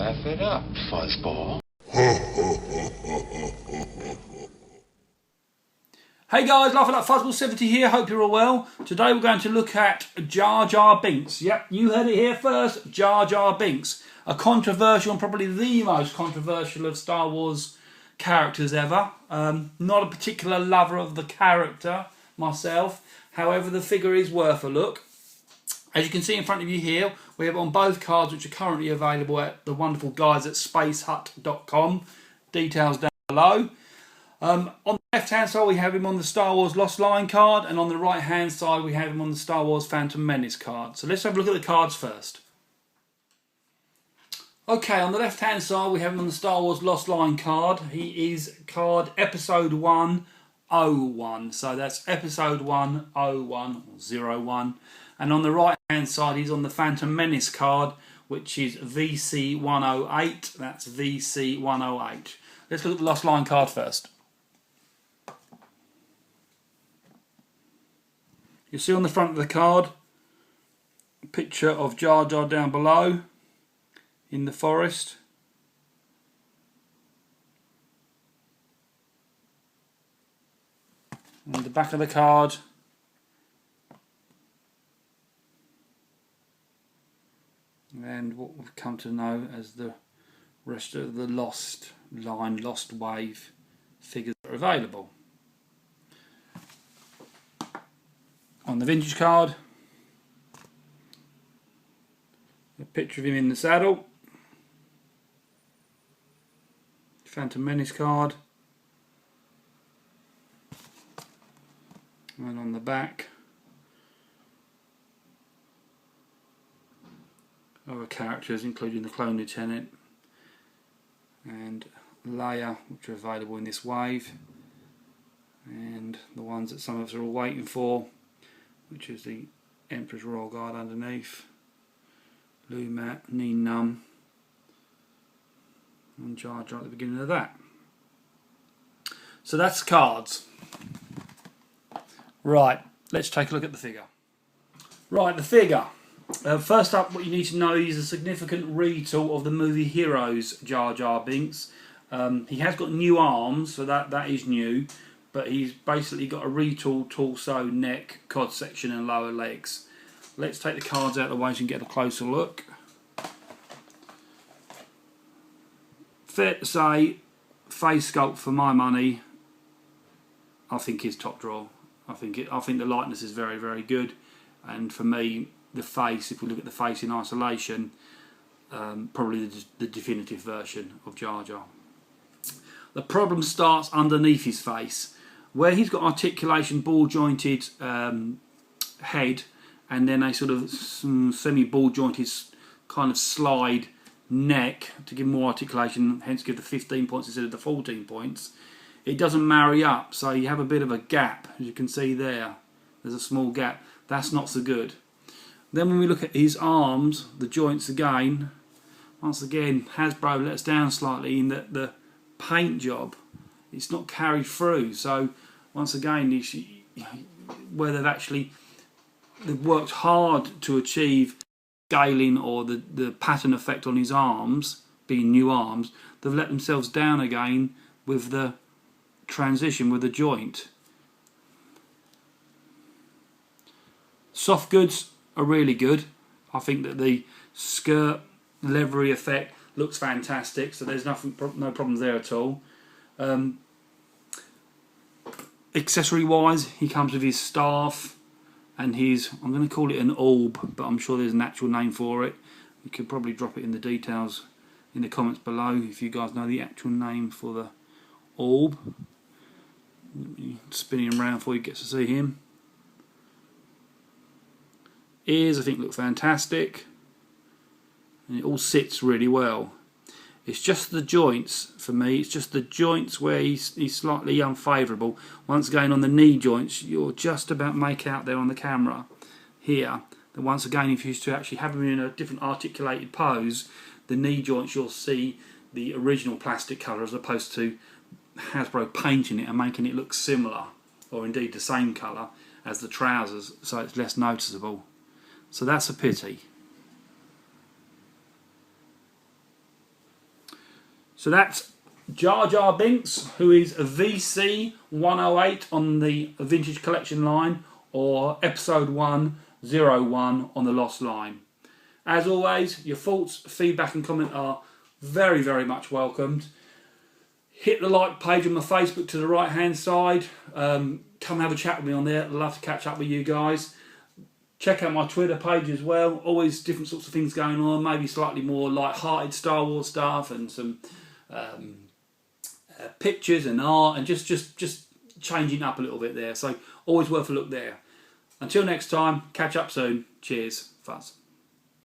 Laugh it up, fuzzball. Hey guys, Laugh It Up Fuzzball 70 here, hope you're all well. Today we're going to look at Jar Jar Binks. Yep, you heard it here first, Jar Jar Binks. A controversial and probably the most controversial of Star Wars characters ever. Not a particular lover of the character myself, however the figure is worth a look. As you can see in front of you here, we have on both cards which are currently available at the wonderful guys at SpaceHutt.com. Details down below. On the left hand side we have him on the Star Wars Lost Line card, and on the right hand side we have him on the Star Wars Phantom Menace card. So let's have a look at the cards first. Okay, on the left hand side we have him on the Star Wars Lost Line card. He is card episode 101. So that's episode 101 or 01. And on the right hand side he's on the Phantom Menace card, which is VC108. That's VC108. Let's look at the Lost Line card first. You see on the front of the card a picture of Jar Jar down below in the forest. On the back of the card and what we've come to know as the rest of the Lost Line, Lost Wave figures that are available. On the vintage card, a picture of him in the saddle. Phantom Menace card. And on the back, other characters including the Clone Lieutenant and Leia, which are available in this wave, and the ones that some of us are all waiting for, which is the Emperor's Royal Guard underneath, Lumat, Nien Nunb, and Jar Jar at the beginning of that. So that's the cards. Right, let's take a look at the figure. Right, the figure. First up, what you need to know is a significant retool of the movie Heroes Jar Jar Binks. He has got new arms, so that is new, but he's basically got a retool torso, neck, cod section and lower legs. Let's take the cards out of the way so you can get a closer look. Fair to say, face sculpt for my money, I think is top draw. I think the likeness is very, very good, and for me, the face, if we look at the face in isolation, probably the definitive version of Jar Jar. The problem starts underneath his face, where he's got articulation, ball jointed head, and then a sort of semi ball jointed kind of slide neck to give more articulation, hence give the 15 points instead of the 14 points. It doesn't marry up, so you have a bit of a gap, as you can see there. There's a small gap. That's not so good. Then when we look at his arms, the joints again, once again Hasbro let us down slightly in that the paint job, it's not carried through. So once again, where they've worked hard to achieve scaling or the pattern effect on his arms, being new arms, they've let themselves down again with the transition with the joint. Soft goods are really good. I think that the skirt leathery effect looks fantastic, so there's no problems there at all. Accessory wise, he comes with his staff and his, I'm going to call it an orb, but I'm sure there's an actual name for it. You could probably drop it in the details in the comments below if you guys know the actual name for the orb. Spinning him around before you get to see him. Ears I think look fantastic, and it all sits really well. It's just the joints for me, it's just the joints where he's slightly unfavourable. Once again on the knee joints, you'll just about make out there on the camera here that once again if you used to actually have him in a different articulated pose, the knee joints you'll see the original plastic colour as opposed to Hasbro painting it and making it look similar, or indeed the same colour as the trousers, so it's less noticeable. So that's a pity. So that's Jar Jar Binks, who is a VC108 on the Vintage Collection line, or episode 101 on the Lost line. As always, your thoughts, feedback and comment are very, very much welcomed. Hit the like page on my Facebook to the right hand side. Come have a chat with me on there. I'd love to catch up with you guys. Check out my Twitter page as well. Always different sorts of things going on. Maybe slightly more light-hearted Star Wars stuff and some pictures and art and just changing up a little bit there. So always worth a look there. Until next time, catch up soon. Cheers. Fuzz.